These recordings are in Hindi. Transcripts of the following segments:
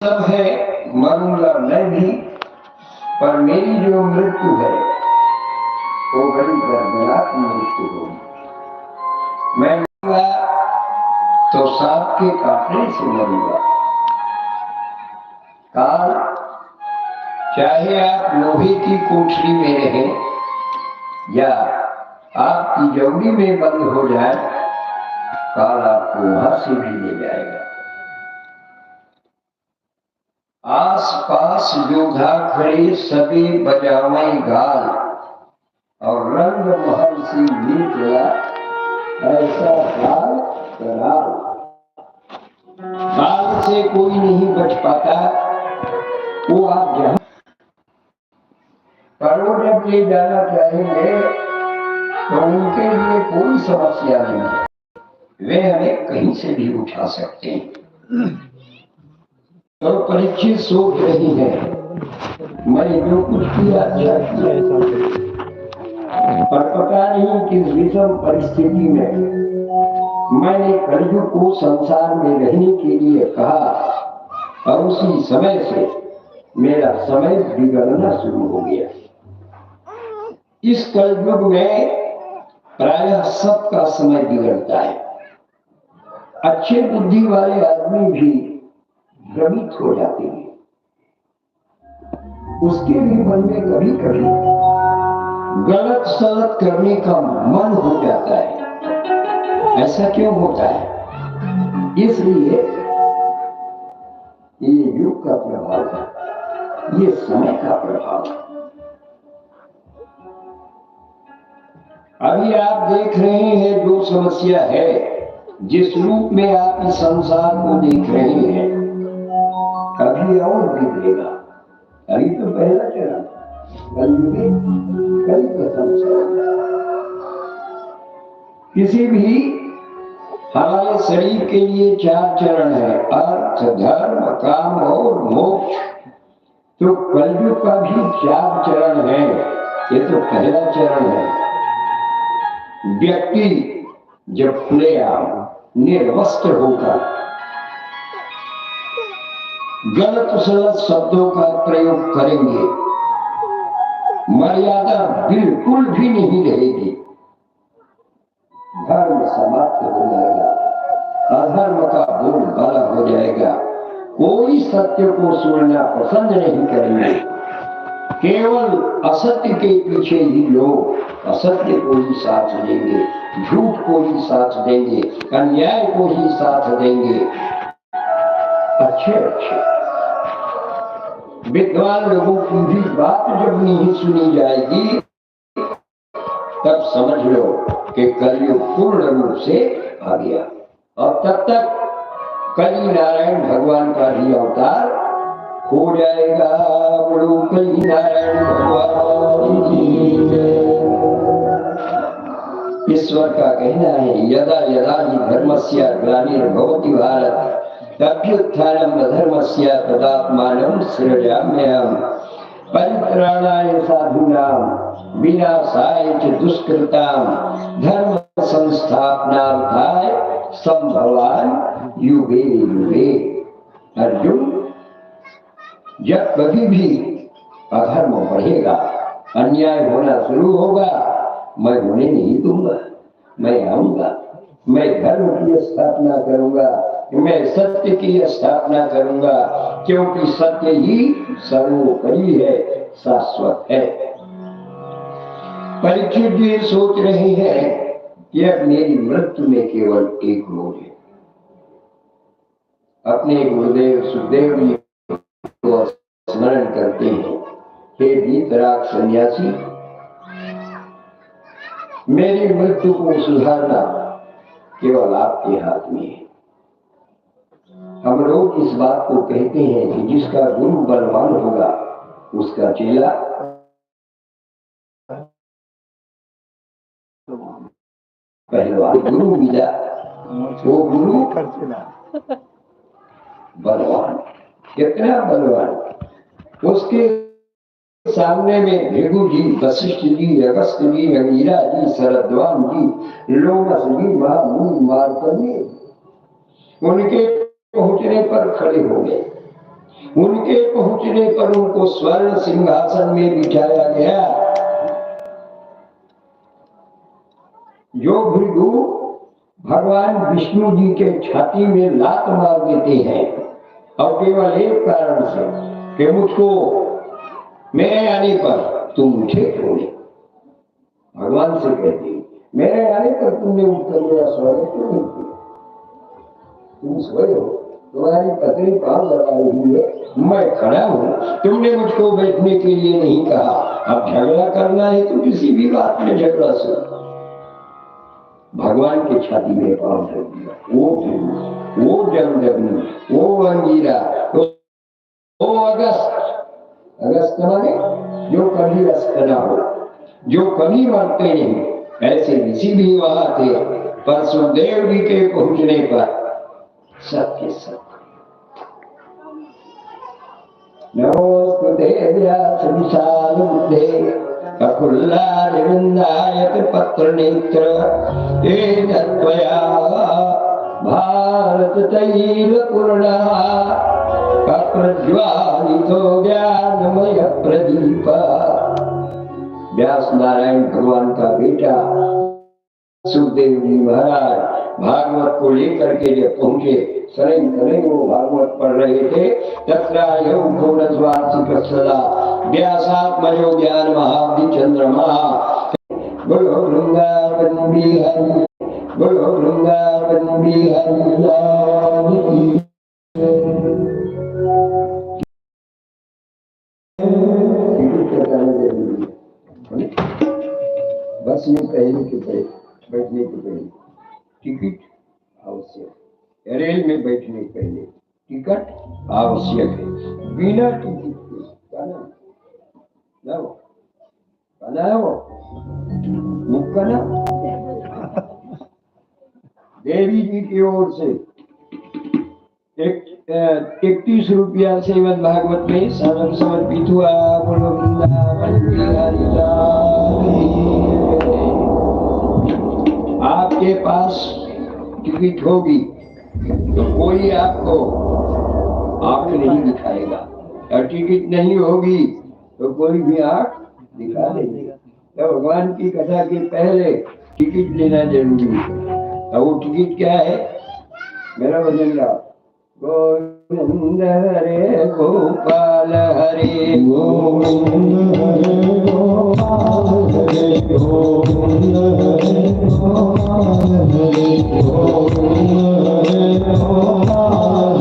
सब है, मानूंगा मैं भी, पर मेरी जो मृत्यु है वो बड़ी दर्दनाक मृत्यु होगी। मैं मरूंगा तो सांप के काटने से मरूंगा। काल, चाहे आप लोहे की कोठरी में रहें या आपकी जौड़ी में बंद हो जाए, काल आपको वहां से भी ले जाएगा। आस पास योद्धा खड़े सबे बजावे गाल, और रंग महल से निकला ऐसा काल कराल। काल से कोई नहीं बच पाता, वो आप जहां पर वो जब ले जाना चाहेंगे तो उनके लिए कोई समस्या नहीं है, वे हमें कहीं से भी उठा सकते हैं। तो परीक्षित सोच रही है, मैंने जो कुछ किया अच्छा किया, पर पता नहीं किस विषम परिस्थिति में मैंने कलयुग को संसार में रहने के लिए कहा, और उसी समय से मेरा समय बिगड़ना शुरू हो गया। इस कलयुग में प्रायः सबका समय बिगड़ता है। अच्छे बुद्धि वाले आदमी भी भ्रमित हो जाते हैं, उसके भी मन में कभी कभी गलत सलत करने का मन हो जाता है। ऐसा क्यों होता है? इसलिए ये युग का प्रभाव है, ये समय का प्रभाव है। अभी आप देख रहे हैं जो समस्या है, जिस रूप में आप इस संसार को देख रहे हैं, अभी और बिगड़ेगा। अभी तो पहला चरण, कल प्रथम चरण। किसी भी हमारे शरीर के लिए 4 चरण है, अर्थ, धर्म, काम और मोक्ष। तो कलयुग का भी 4 चरण है। ये तो पहला चरण है। व्यक्ति जब खुलेआम निर्वस्त्र होकर गलत सलत शब्दों का प्रयोग करेंगे, मर्यादा बिल्कुल भी नहीं रहेगी, धर्म समाप्त हो जाएगा, अधर्म का बोलबाला हो जाएगा। कोई सत्य को सुनना पसंद नहीं करेंगे, केवल असत्य के पीछे ही लोग असत्य को ही साथ देंगे, झूठ को ही साथ देंगे, अन्याय को ही साथ देंगे। अच्छे विद्वान लोगों की भी बात जब नहीं सुनी जाएगी, तब समझ लो कि कलयुग पूर्ण रूप से आ गया। और तब तक कली नारायण भगवान का भी अवतार हो जाएगा। बोलो कली नारायण भगवान की जय। ईश्वर का कहना है, यदा यदा हि धर्मस्य ग्लानिर्भवति भारत तभ्युत्थानम् अधर्मस्य तदात्मानं सृजाम्यहम्। परित्राणाय साधूनां विनाशाय च दुष्कृतां धर्म संस्थापनार्थाय संभवान युगे युगे। अर्जुन, जब कभी भी अधर्म बढ़ेगा, अन्याय होना शुरू होगा, मैं होने नहीं दूंगा। मैं आऊंगा, मैं धर्म की स्थापना करूंगा, मैं सत्य की स्थापना करूंगा, क्योंकि सत्य ही सर्वोपरि है, शाश्वत है। परीक्षित जी सोच रहे हैं कि अब मेरी मृत्यु में केवल एक रोज है। अपने गुरुदेव सुखदेव जी को स्मरण करते हैं, हे वीतराग सन्यासी, मेरी मृत्यु को सुधारना केवल आपके हाथ में है। हम लोग इस बात को कहते हैं कि जिसका गुरु बलवान होगा उसका चेला पहलवान। गुरु मिला वो गुरु बलवान, कितना बलवान। उसके सामने में भृगु जी, वशिष्ठ जी, अगस्त जी, अंगिरा जी, शरद्वान जी, लोमस जी, मार्कंडेय, उनके पहुंचने पर खड़े हो गए। उनके पहुंचने पर उनको स्वर्ण सिंहासन में बिठाया गया। जो भृगु भगवान विष्णु जी के छाती में लात मार देते हैं और केवल एक कारण से कि मुझको मेरे आने पर तुम मुझे छोड़े, भगवान से कहते मेरे आने पर तुमने उठकर मेरा स्वागत क्यों नहीं किया? तुम सोए हो, तुम्हारी पत्नी पांव लगाई हुई है, मैं खड़ा हूं, तुमने मुझको बैठने के लिए नहीं कहा। अब झगड़ा करना है तो किसी भी बात में झगड़ा से भगवान के छाती में पांव रख दिया। वो जमदग्नि, वो अंगीरा, वो अगस्त माने जो कभी रसकना हो, जो कभी मरते नहीं, ऐसे ऋषि भी वहां थे। पर सुखदेव जी के पहुंचने पर सत्य सत्य नमोस्तुते व्यास विशाल बुद्धे अकुल्लारिवृन्दायत पत्र नेत्र येन त्वया भारत तैल पूर्णः अप्रज्वालितो ज्ञानमय प्रदीप। व्यास नारायण भगवान का बेटा सुखदेव जी महाराज भागवत को लेकर के जब पहुंचे, सरें वो भागवत पढ़ रहे थे। तत्रायौ घोरज्वासिक सदा व्यासात्मजो ज्ञान महाब्धि चंद्रमा। बोलो वृंदावन बिहारी, बोलो वृंदावन बिहारी लाल की। बस में पहले के पहले बैठने के पहले टिकट आवश्यक, रेल में बैठने के पहले टिकट आवश्यक है। बिना टिकट के मुक्कना देवी जी की ओर से 31 रुपया श्रीमद् भागवत में साधन समर्पित हुआ। बोलो वृंदावन बिहारी लाल की। आपके पास टिकट होगी तो कोई आपको आंख नहीं दिखाएगा, और टिकट नहीं होगी तो कोई भी आंख दिखा देगा। तो भगवान की कथा के पहले टिकट लेना जरूरी है। और वो टिकट क्या है? मेरा वजन गाओ। गोविंद हरे गोपाल हरे गोविंद हरे गोपाल हरे गोविंद हरे गोपाल हरे गोविंद हरे गोपाल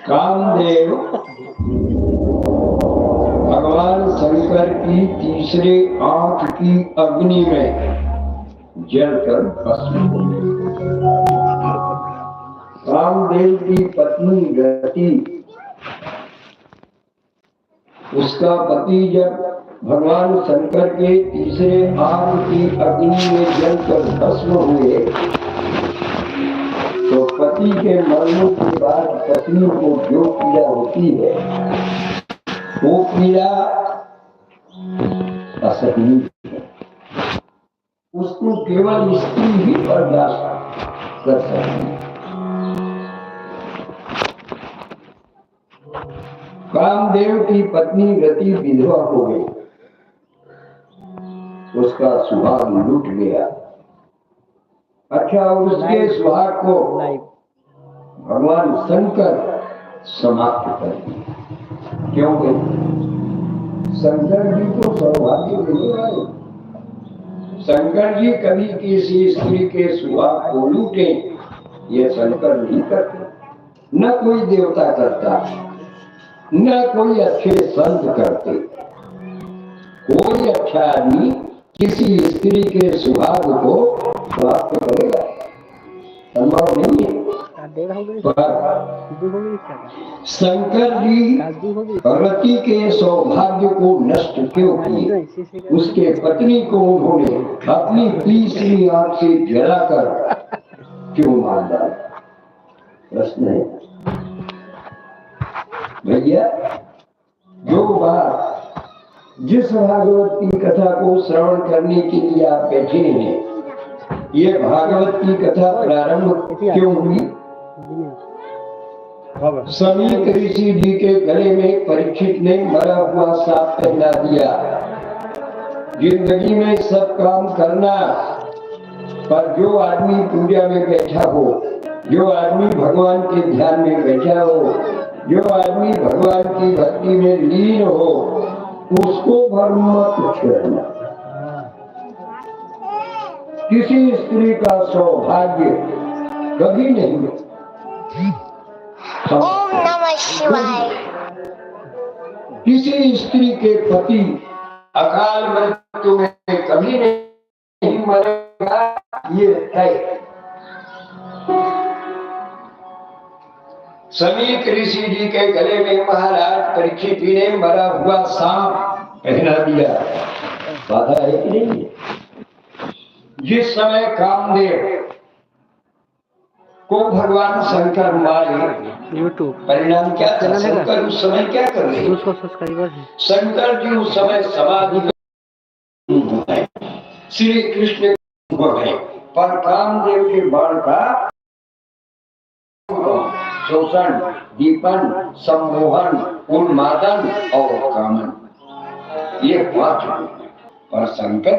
कामदेव भगवान शंकर की तीसरे आंख की अग्नि में जलकर भस्म हो गए। कामदेव की पत्नी गति, उसका पति जब भगवान शंकर के तीसरे आंख की अग्नि में जलकर भस्म हुए तो पति के मरने के बाद पत्नी को जो पीड़ा होती है वो पीड़ा असहनीय है। उसको केवल स्त्री ही बर्दाश्त कर सकती है। कामदेव की पत्नी गति विधवा हो गई, उसका सुहाग लूट गया। अच्छा, उसके सुहाग को भगवान शंकर समाप्त कर दिए। क्योंकि शंकर जी तो सौभाग्य देने वाले, शंकर जी कभी किसी स्त्री के सुहाग को लूटे ये शंकर नहीं करते, न कोई देवता करता, न कोई अच्छे संत करते। कोई अच्छा आदमी किसी स्त्री के सुहाग को प्राप्त करेगा, संभव नहीं है। शंकर जी रति के सौभाग्य को नष्ट क्यों किए? उसके पत्नी को उन्होंने अपनी तीसरी आंख से जलाकर क्यों मार डाला? प्रश्न है भैया। जो बात जिस भागवत की कथा को श्रवण करने के लिए आप बैठे हैं, ये भागवत की कथा प्रारंभ क्यों हुई? समीक ऋषि जी के गले में परीक्षित ने मरा हुआ सांप पहना दिया। जिंदगी में सब काम करना, पर जो आदमी पूजा में बैठा हो, जो आदमी भगवान के ध्यान में बैठा हो, जो आदमी भगवान की भक्ति में लीन हो, उसको भ्रम मत छेड़ना। किसी स्त्री का सौभाग्य कभी नहीं। ओम नमः शिवाय। किसी स्त्री के पति अकाल मृत्यु में कभी नहीं मरेगा, ये है। समीक ऋषि जी के गले में महाराज परीक्षित ने मरा हुआ सांप पहना दिया। बाधा है कि नहीं? जिस समय कामदेव को भगवान शंकर मारे, परिणाम क्या था? शंकर उस समय क्या कर रहे हैं? शंकर जी उस समय समाधि में श्री कृष्ण हो गए, पर कामदेव के बाण का शोषण, दीपन, सम्मोहन, उन्मादन और कामन, ये 5 पर शंकर